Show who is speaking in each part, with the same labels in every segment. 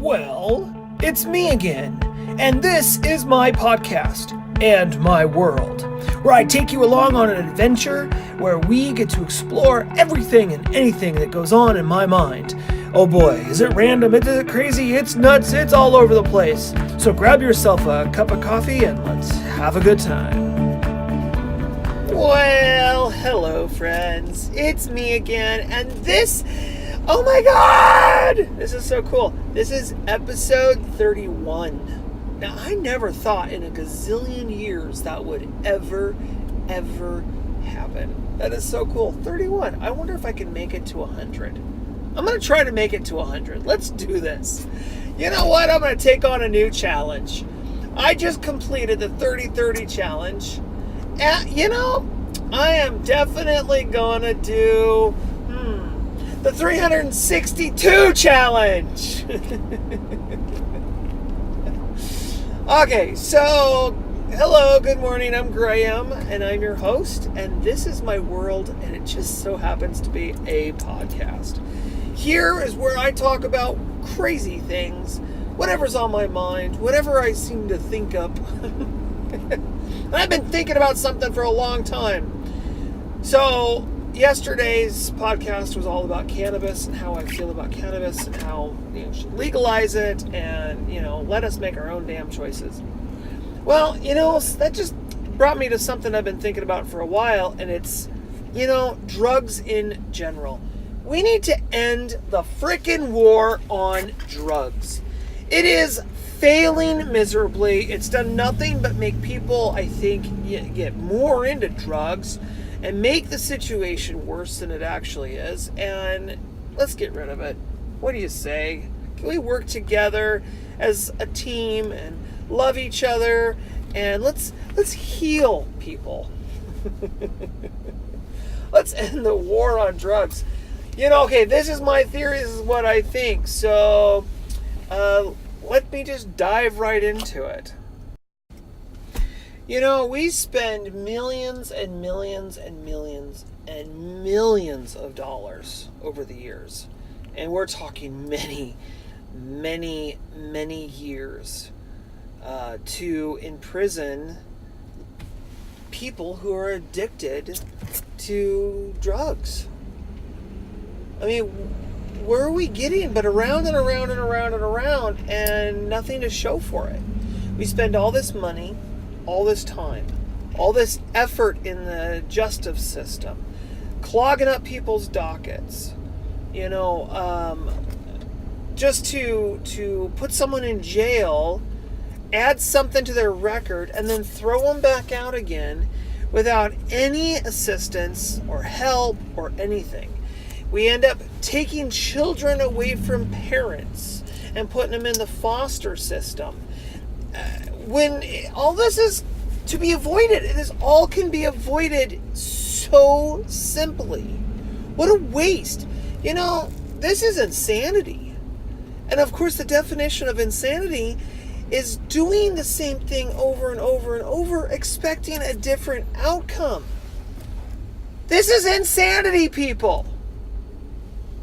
Speaker 1: Well, it's me again, and this is my podcast and my world, where I take you along on an adventure where we get to explore everything and anything that goes on in my mind. Oh boy, is it random, is it crazy, it's nuts, it's all over the place. So grab yourself a cup of coffee and let's have a good time. Well, hello friends, it's me again, and this, oh my god, this is so cool. This is episode 31. Now, I never thought in a gazillion years that would ever happen. That is so cool. 31. I wonder if I can make it to 100. I'm going to try to make it to 100. Let's do this. You know what? I'm going to take on a new challenge. I just completed the 30-30 challenge. I am definitely going to do the 362 challenge. Okay, so hello, good morning. I'm Graham, and I'm your host, and this is my world, and it just so happens to be a podcast. Here is where I talk about crazy things, whatever's on my mind, whatever I seem to think up. And I've been thinking about something for a long time. So yesterday's podcast was all about cannabis and how I feel about cannabis and how we should legalize it and let us make our own damn choices. Well, that just brought me to something I've been thinking about for a while, and it's drugs in general. We need to end the frickin' war on drugs. It is failing miserably. It's done nothing but make people, I think, get more into drugs and make the situation worse than it actually is. And let's get rid of it. What do you say? Can we work together as a team and love each other, and let's heal people? Let's end the war on drugs. Okay, this is my theory. This is what I think. So let me just dive right into it. We spend millions and millions and millions and millions of dollars over the years. And we're talking many years to imprison people who are addicted to drugs. I mean, where are we getting but around and around and around and around, and nothing to show for it? We spend all this money, all this time, all this effort in the justice system, clogging up people's dockets, just to put someone in jail, add something to their record, and then throw them back out again without any assistance or help or anything. We end up taking children away from parents and putting them in the foster system. When all this is to be avoided, all can be avoided so simply. What a waste. This is insanity. And of course, the definition of insanity is doing the same thing over and over and over, expecting a different outcome. This is insanity, people.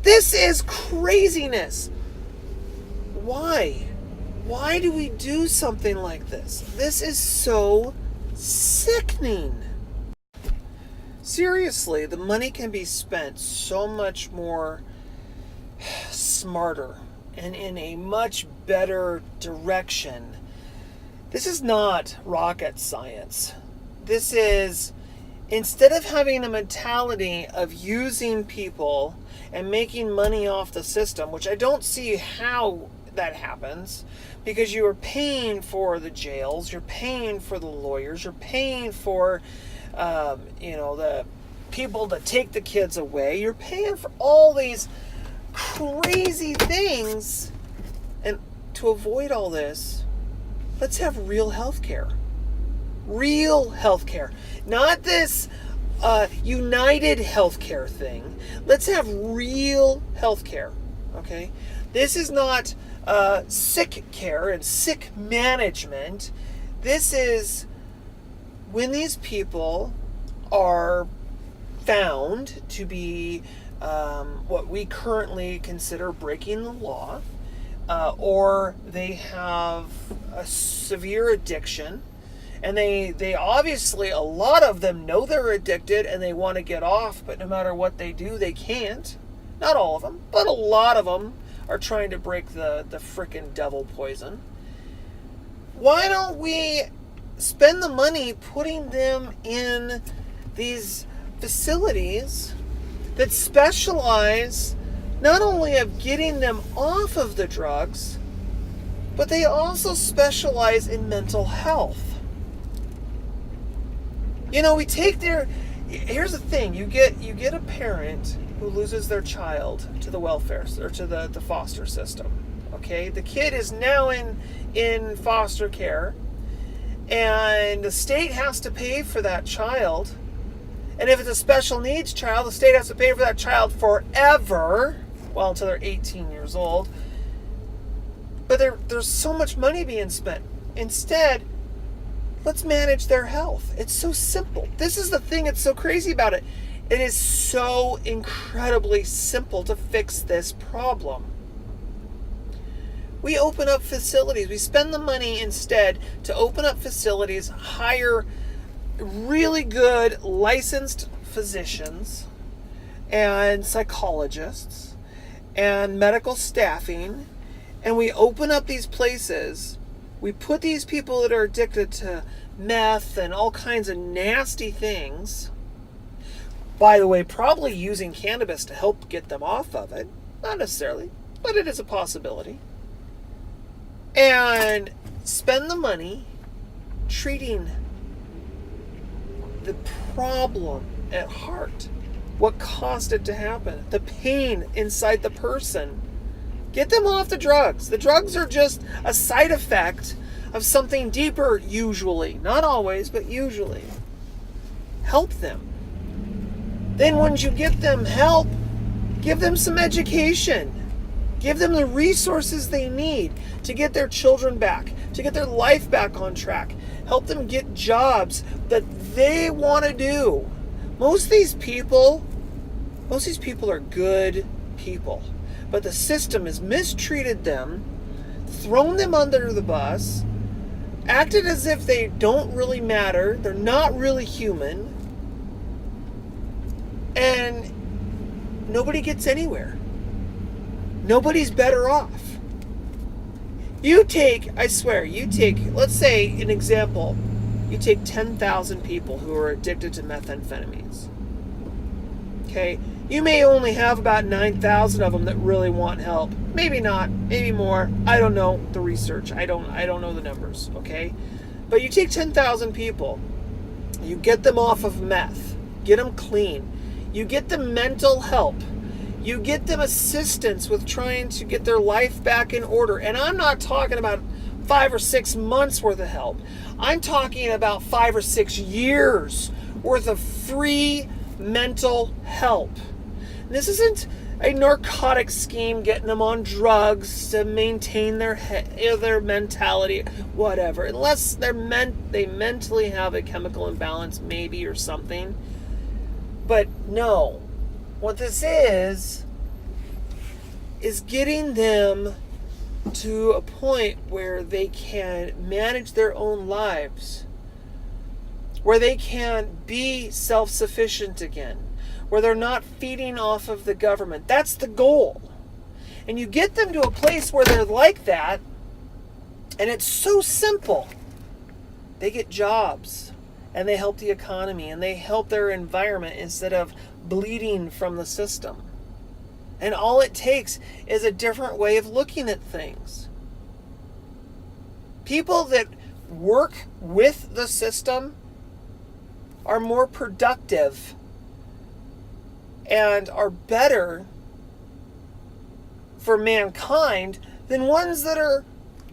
Speaker 1: This is craziness. Why? Why do we do something like this? This is so sickening. Seriously, the money can be spent so much more smarter and in a much better direction. This is not rocket science. This is, instead of having a mentality of using people and making money off the system, which I don't see how that happens, because you are paying for the jails, you're paying for the lawyers, you're paying for the people to take the kids away, you're paying for all these crazy things. And to avoid all this, let's have real health care. Real health care. Not this United healthcare thing. Let's have real healthcare. Okay? This is not sick care and sick management. This is when these people are found to be what we currently consider breaking the law, or they have a severe addiction, and they obviously, a lot of them know they're addicted and they want to get off, but no matter what they do, they can't. Not all of them, but a lot of them are trying to break the frickin' devil poison. Why don't we spend the money putting them in these facilities that specialize not only of getting them off of the drugs, but they also specialize in mental health. You know, here's the thing, you get a parent who loses their child to the welfare or to the foster system. Okay? The kid is now in foster care, and the state has to pay for that child. And if it's a special needs child, the state has to pay for that child forever, well, until they're 18 years old. But there's so much money being spent. Instead, let's manage their health. It's so simple. This is the thing that's so crazy about it. It is so incredibly simple to fix this problem. We open up facilities. We spend the money instead to open up facilities, hire really good licensed physicians and psychologists and medical staffing, and we open up these places. We put these people that are addicted to meth and all kinds of nasty things, by the way, probably using cannabis to help get them off of it. Not necessarily, but it is a possibility. And spend the money treating the problem at heart. What caused it to happen? The pain inside the person. Get them off the drugs. The drugs are just a side effect of something deeper, usually. Not always, but usually. Help them. Then once you get them help, give them some education. Give them the resources they need to get their children back, to get their life back on track. Help them get jobs that they want to do. Most of these people are good people, but the system has mistreated them, thrown them under the bus, acted as if they don't really matter, they're not really human, and nobody gets anywhere. Nobody's better off. Let's say, an example, you take 10,000 people who are addicted to methamphetamines. Okay? You may only have about 9,000 of them that really want help. Maybe not, maybe more. I don't know the research. I don't know the numbers, okay? But you take 10,000 people, you get them off of meth, get them clean, you get them mental help, you get them assistance with trying to get their life back in order. And I'm not talking about 5 or 6 months worth of help. I'm talking about 5 or 6 years worth of free mental help. And this isn't a narcotic scheme getting them on drugs to maintain their mentality, whatever. Unless they mentally have a chemical imbalance, maybe, or something. But no. What this is getting them to a point where they can manage their own lives, where they can be self-sufficient again, where they're not feeding off of the government. That's the goal. And you get them to a place where they're like that, and it's so simple. They get jobs, and they help the economy, and they help their environment instead of bleeding from the system. And all it takes is a different way of looking at things. People that work with the system are more productive and are better for mankind than ones that are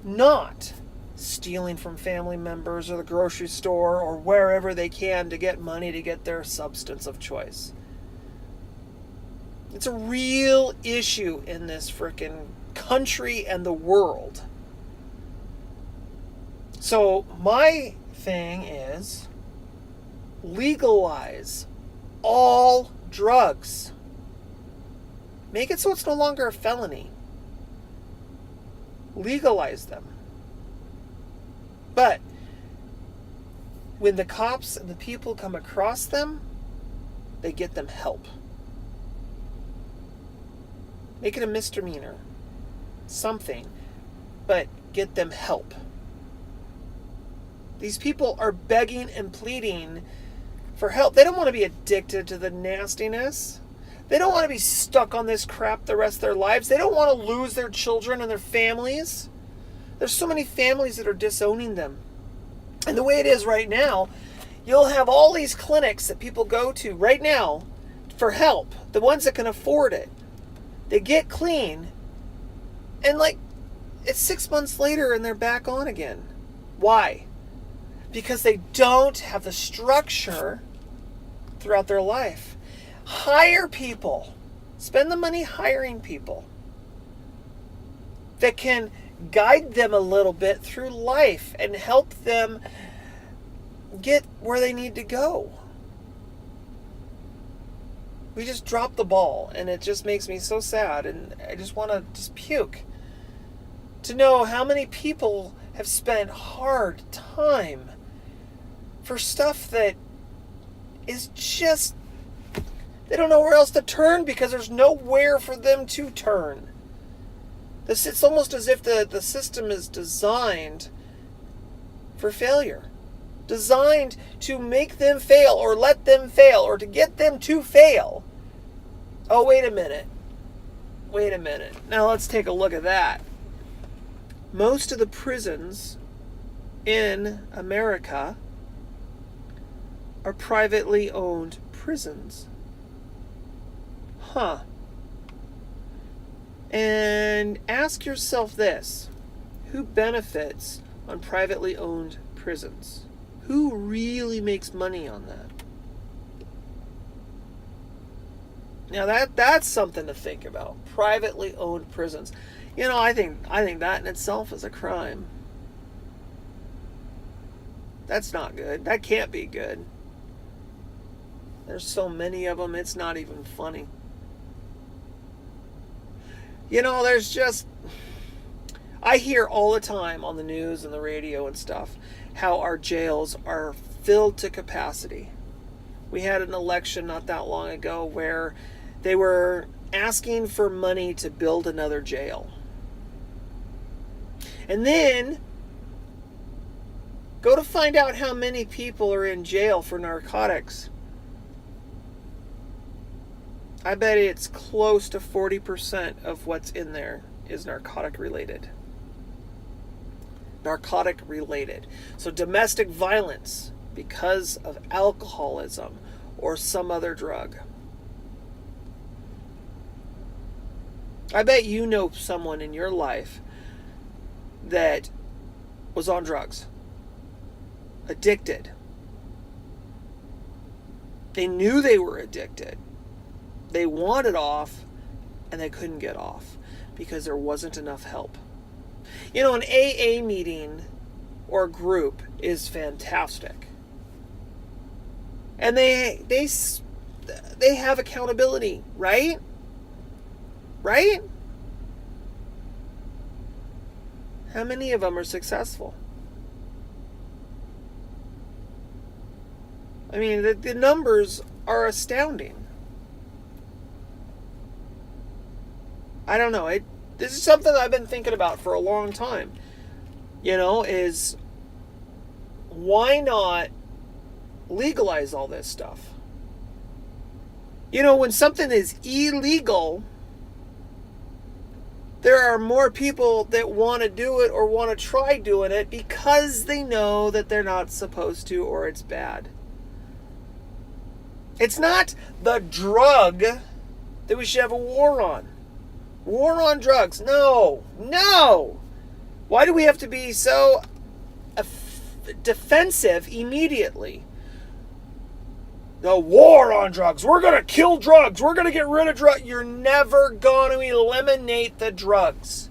Speaker 1: not stealing from family members or the grocery store or wherever they can to get money to get their substance of choice. It's a real issue in this frickin' country and the world. So my thing is legalize all drugs. Make it so it's no longer a felony. legalize them. But when the cops and the people come across them, they get them help. Make it a misdemeanor. Something. But get them help. These people are begging and pleading for help. They don't want to be addicted to the nastiness. They don't want to be stuck on this crap the rest of their lives. They don't want to lose their children and their families. There's so many families that are disowning them. And the way it is right now, you'll have all these clinics that people go to right now for help. The ones that can afford it. They get clean. And it's 6 months later and they're back on again. Why? Because they don't have the structure throughout their life. Hire people. Spend the money hiring people that can guide them a little bit through life and help them get where they need to go. We just dropped the ball, and it just makes me so sad, and I just want to just puke to know how many people have spent hard time for stuff that is just, they don't know where else to turn because there's nowhere for them to turn. It's almost as if the system is designed for failure. Designed to make them fail or let them fail or to get them to fail. Oh, wait a minute. Now let's take a look at that. Most of the prisons in America are privately owned prisons. Huh. And ask yourself this. Who benefits on privately owned prisons? Who really makes money on that? Now that's something to think about. Privately owned prisons. I think that in itself is a crime. That's not good. That can't be good. There's so many of them, it's not even funny. There's just, I hear all the time on the news and the radio and stuff how our jails are filled to capacity. We had an election not that long ago where they were asking for money to build another jail. And then go to find out how many people are in jail for narcotics. I bet it's close to 40% of what's in there is narcotic related. Narcotic related. So domestic violence because of alcoholism or some other drug. I bet you know someone in your life that was on drugs. Addicted. They knew they were addicted. They wanted off, and they couldn't get off because there wasn't enough help. An AA meeting or group is fantastic. And they have accountability, right? Right? How many of them are successful? I mean, the numbers are astounding. I don't know. This is something I've been thinking about for a long time. Is why not legalize all this stuff? When something is illegal, there are more people that want to do it or want to try doing it because they know that they're not supposed to or it's bad. It's not the drug that we should have a war on. War on drugs. No. Why do we have to be so defensive immediately? The war on drugs. We're going to kill drugs. We're going to get rid of drugs. You're never going to eliminate the drugs.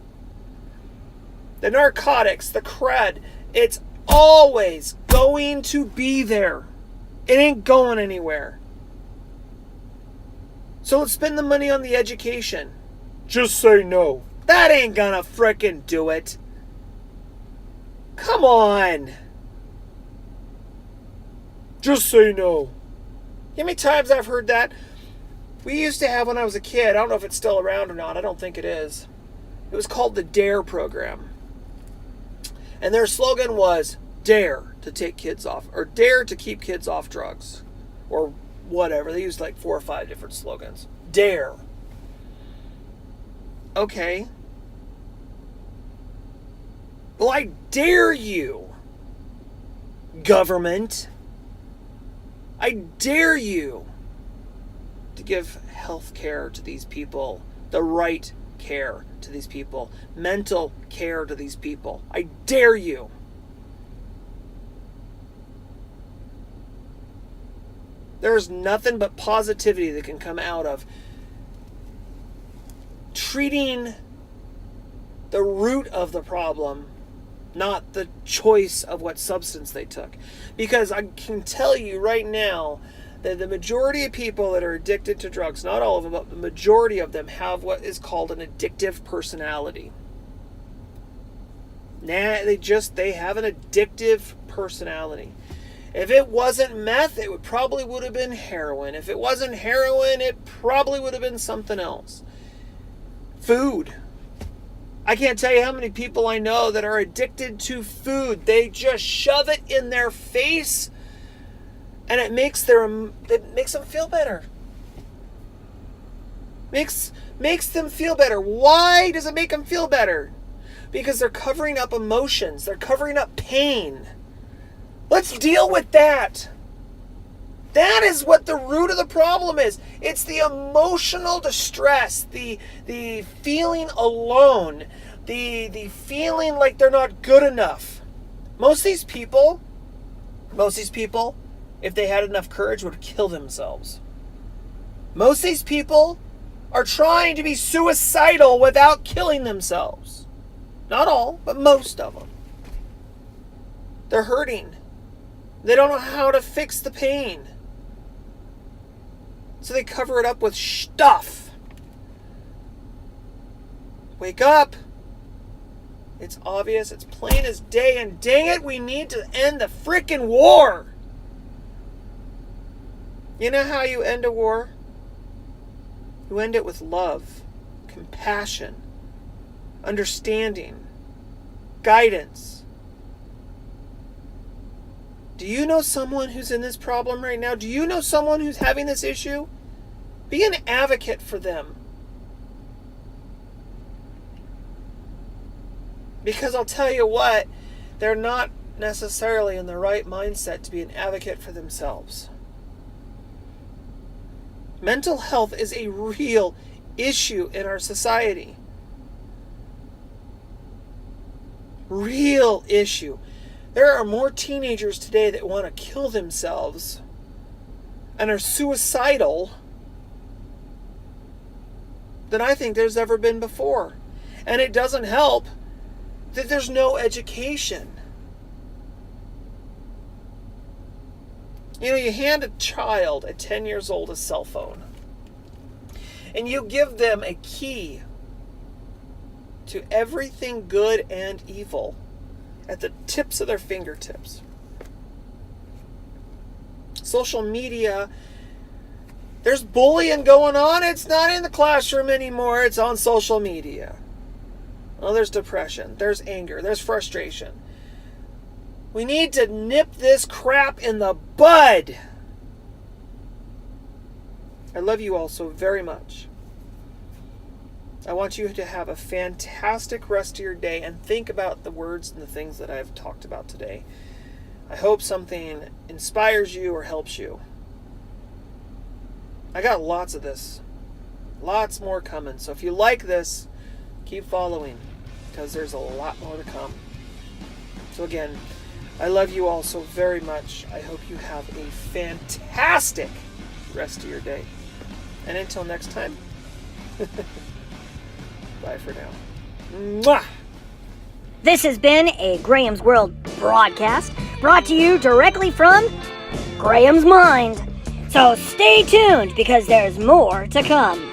Speaker 1: The narcotics, the crud, it's always going to be there. It ain't going anywhere. So let's spend the money on the education. Just say no. That ain't gonna frickin' do it. Come on. Just say no. You know how many times I've heard that? We used to have when I was a kid, I don't know if it's still around or not, I don't think it is. It was called the DARE program. And their slogan was, dare to take kids off, or dare to keep kids off drugs, or whatever. They used like 4 or 5 different slogans. Dare. Okay. Well, I dare you, government. I dare you to give health care to these people, the right care to these people, mental care to these people. I dare you. There's nothing but positivity that can come out of treating the root of the problem, not the choice of what substance they took. Because I can tell you right now that the majority of people that are addicted to drugs, not all of them, but the majority of them have what is called an addictive personality. They have an addictive personality. If it wasn't meth, it probably would have been heroin. If it wasn't heroin, it probably would have been something else. Food. I can't tell you how many people I know that are addicted to food. They just shove it in their face, and it makes them feel better. Makes them feel better. Why does it make them feel better? Because they're covering up emotions. They're covering up pain. Let's deal with that. That is what the root of the problem is. It's the emotional distress, the feeling alone, the feeling like they're not good enough. Most of these people, if they had enough courage, would kill themselves. Most of these people are trying to be suicidal without killing themselves. Not all, but most of them. They're hurting. They don't know how to fix the pain. So they cover it up with stuff. Wake up. It's obvious. It's plain as day. And dang it, we need to end the frickin' war. You know how you end a war? You end it with love, compassion, understanding, guidance. Do you know someone who's in this problem right now? Do you know someone who's having this issue? Be an advocate for them. Because I'll tell you what, they're not necessarily in the right mindset to be an advocate for themselves. Mental health is a real issue in our society. Real issue. There are more teenagers today that want to kill themselves and are suicidal than I think there's ever been before. And it doesn't help that there's no education. You know, you hand a child at 10 years old a cell phone, and you give them a key to everything good and evil at the tips of their fingertips. Social media, there's bullying going on. It's not in the classroom anymore. It's on social media. Well, there's depression. There's anger. There's frustration. We need to nip this crap in the bud. I love you all so very much. I want you to have a fantastic rest of your day and think about the words and the things that I've talked about today. I hope something inspires you or helps you. I got lots of this. Lots more coming. So if you like this, keep following, because there's a lot more to come. So again, I love you all so very much. I hope you have a fantastic rest of your day. And until next time, bye for now. Mwah!
Speaker 2: This has been a Graham's World broadcast brought to you directly from Graham's mind. So stay tuned because there's more to come.